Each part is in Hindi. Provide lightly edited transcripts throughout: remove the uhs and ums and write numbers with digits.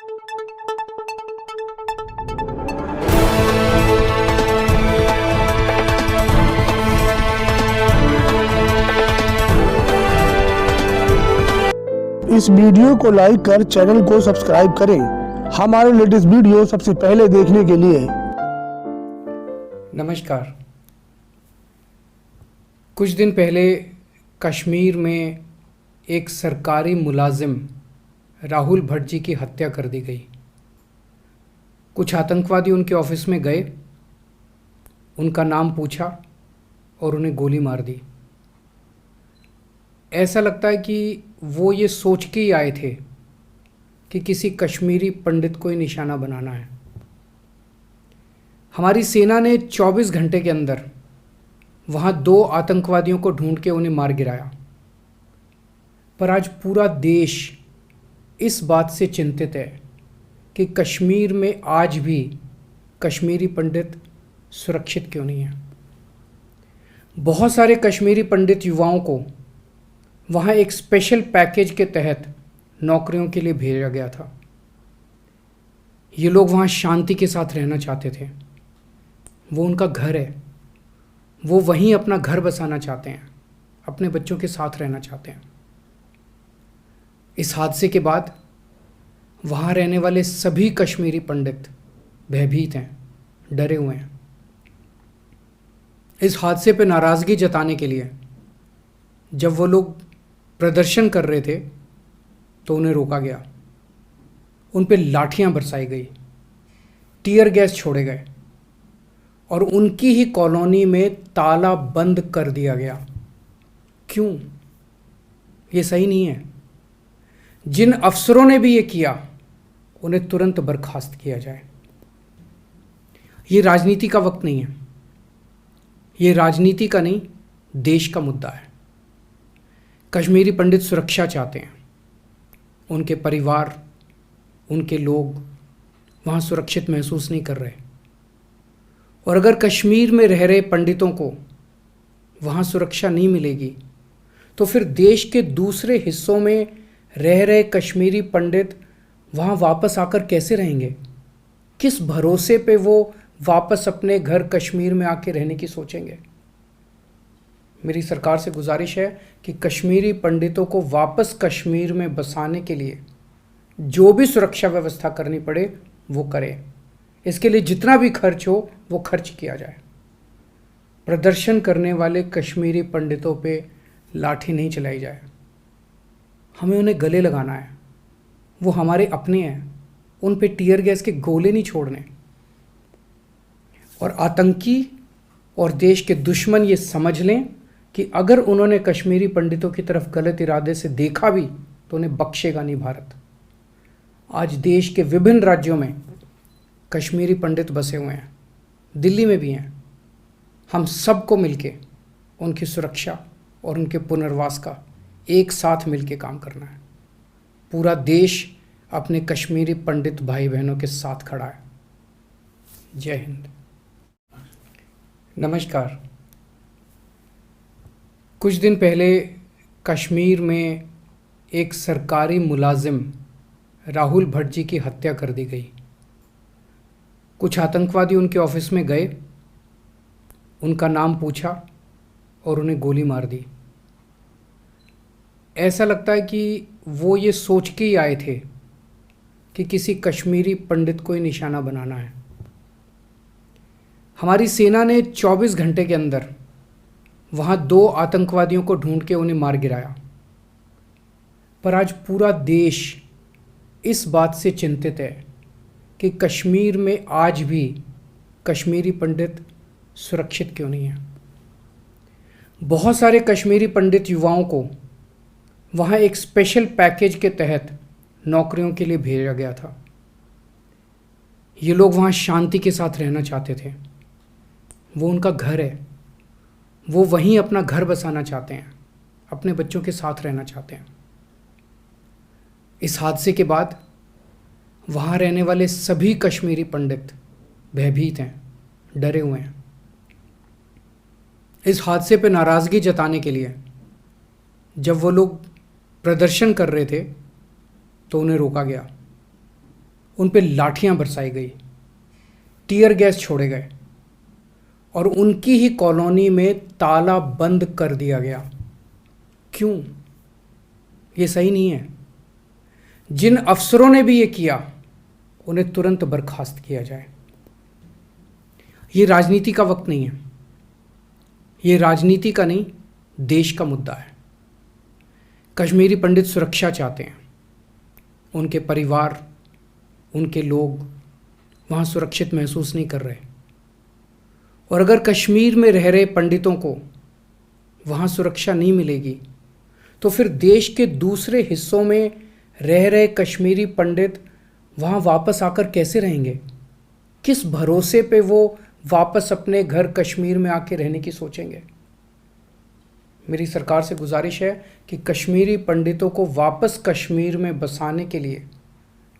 इस वीडियो को लाइक कर चैनल को सब्सक्राइब करें हमारे लेटेस्ट वीडियो सबसे पहले देखने के लिए। नमस्कार। कुछ दिन पहले कश्मीर में एक सरकारी मुलाजिम राहुल भट्ट जी की हत्या कर दी गई। कुछ आतंकवादी उनके ऑफिस में गए, उनका नाम पूछा और उन्हें गोली मार दी। ऐसा लगता है कि वो ये सोच के ही आए थे कि किसी कश्मीरी पंडित को ही निशाना बनाना है। हमारी सेना ने 24 घंटे के अंदर वहाँ 2 आतंकवादियों को ढूंढ के उन्हें मार गिराया। पर आज पूरा देश इस बात से चिंतित है कि कश्मीर में आज भी कश्मीरी पंडित सुरक्षित क्यों नहीं है। बहुत सारे कश्मीरी पंडित युवाओं को वहाँ एक स्पेशल पैकेज के तहत नौकरियों के लिए भेजा गया था। ये लोग वहाँ शांति के साथ रहना चाहते थे। वो उनका घर है, वो वहीं अपना घर बसाना चाहते हैं, अपने बच्चों के साथ रहना चाहते हैं। इस हादसे के बाद वहाँ रहने वाले सभी कश्मीरी पंडित भयभीत हैं, डरे हुए हैं। इस हादसे पर नाराज़गी जताने के लिए जब वो लोग प्रदर्शन कर रहे थे तो उन्हें रोका गया। उन पे लाठियां बरसाई गई, टीयर गैस छोड़े गए और उनकी ही कॉलोनी में ताला बंद कर दिया गया। क्यों? ये सही नहीं है। जिन अफसरों ने भी ये किया उन्हें तुरंत बर्खास्त किया जाए। ये राजनीति का वक्त नहीं है, ये राजनीति का नहीं, देश का मुद्दा है। कश्मीरी पंडित सुरक्षा चाहते हैं, उनके परिवार, उनके लोग वहाँ सुरक्षित महसूस नहीं कर रहे। और अगर कश्मीर में रह रहे पंडितों को वहाँ सुरक्षा नहीं मिलेगी तो फिर देश के दूसरे हिस्सों में रह रहे कश्मीरी पंडित वहाँ वापस आकर कैसे रहेंगे? किस भरोसे पे वो वापस अपने घर कश्मीर में आके रहने की सोचेंगे? मेरी सरकार से गुजारिश है कि कश्मीरी पंडितों को वापस कश्मीर में बसाने के लिए जो भी सुरक्षा व्यवस्था करनी पड़े वो करें। इसके लिए जितना भी खर्च हो वो खर्च किया जाए। प्रदर्शन करने वाले कश्मीरी पंडितों पे लाठी नहीं चलाई जाए। हमें उन्हें गले लगाना है, वो हमारे अपने हैं। उन पे टीयर गैस के गोले नहीं छोड़ने। और आतंकी और देश के दुश्मन ये समझ लें कि अगर उन्होंने कश्मीरी पंडितों की तरफ गलत इरादे से देखा भी तो उन्हें बख्शेगा नहीं भारत। आज देश के विभिन्न राज्यों में कश्मीरी पंडित बसे हुए हैं, दिल्ली में भी हैं। हम सबको मिलके उनकी सुरक्षा और उनके पुनर्वास का एक साथ मिलके काम करना है। पूरा देश अपने कश्मीरी पंडित भाई बहनों के साथ खड़ा है। जय हिंद। नमस्कार। कुछ दिन पहले कश्मीर में एक सरकारी मुलाजिम राहुल भट्ट जी की हत्या कर दी गई। कुछ आतंकवादी उनके ऑफिस में गए, उनका नाम पूछा और उन्हें गोली मार दी। ऐसा लगता है कि वो ये सोच के ही आए थे कि किसी कश्मीरी पंडित को ही निशाना बनाना है। हमारी सेना ने 24 घंटे के अंदर वहाँ 2 आतंकवादियों को ढूंढ के उन्हें मार गिराया। पर आज पूरा देश इस बात से चिंतित है कि कश्मीर में आज भी कश्मीरी पंडित सुरक्षित क्यों नहीं है। बहुत सारे कश्मीरी पंडित युवाओं को वहाँ एक स्पेशल पैकेज के तहत नौकरियों के लिए भेजा गया था। ये लोग वहाँ शांति के साथ रहना चाहते थे। वो उनका घर है, वो वहीं अपना घर बसाना चाहते हैं, अपने बच्चों के साथ रहना चाहते हैं। इस हादसे के बाद वहाँ रहने वाले सभी कश्मीरी पंडित भयभीत हैं, डरे हुए हैं। इस हादसे पर नाराज़गी जताने के लिए जब वो लोग प्रदर्शन कर रहे थे तो उन्हें रोका गया। उन पे लाठियां बरसाई गई, टीयर गैस छोड़े गए और उनकी ही कॉलोनी में ताला बंद कर दिया गया। क्यों? ये सही नहीं है। जिन अफसरों ने भी ये किया उन्हें तुरंत बर्खास्त किया जाए। ये राजनीति का वक्त नहीं है, ये राजनीति का नहीं, देश का मुद्दा है। कश्मीरी पंडित सुरक्षा चाहते हैं, उनके परिवार, उनके लोग वहाँ सुरक्षित महसूस नहीं कर रहे। और अगर कश्मीर में रह रहे पंडितों को वहाँ सुरक्षा नहीं मिलेगी तो फिर देश के दूसरे हिस्सों में रह रहे कश्मीरी पंडित वहाँ वापस आकर कैसे रहेंगे? किस भरोसे पे वो वापस अपने घर कश्मीर में आके रहने की सोचेंगे? मेरी सरकार से गुजारिश है कि कश्मीरी पंडितों को वापस कश्मीर में बसाने के लिए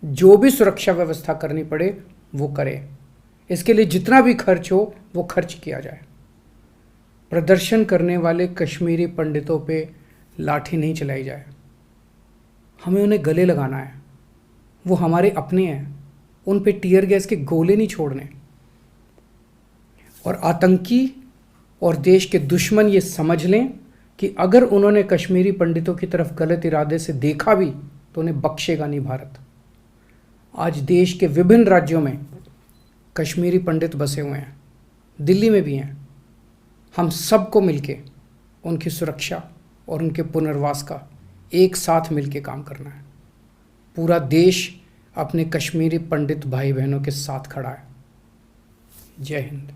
जो भी सुरक्षा व्यवस्था करनी पड़े वो करे। इसके लिए जितना भी खर्च हो वो खर्च किया जाए। प्रदर्शन करने वाले कश्मीरी पंडितों पे लाठी नहीं चलाई जाए। हमें उन्हें गले लगाना है, वो हमारे अपने हैं, उन पे टीयर गैस के गोले नहीं छोड़ने। और आतंकी और देश के दुश्मन ये समझ लें कि अगर उन्होंने कश्मीरी पंडितों की तरफ गलत इरादे से देखा भी तो उन्हें बख्शेगा नहीं भारत। आज देश के विभिन्न राज्यों में कश्मीरी पंडित बसे हुए हैं, दिल्ली में भी हैं। हम सबको मिलके उनकी सुरक्षा और उनके पुनर्वास का एक साथ मिलके काम करना है। पूरा देश अपने कश्मीरी पंडित भाई बहनों के साथ खड़ा है। जय हिंद।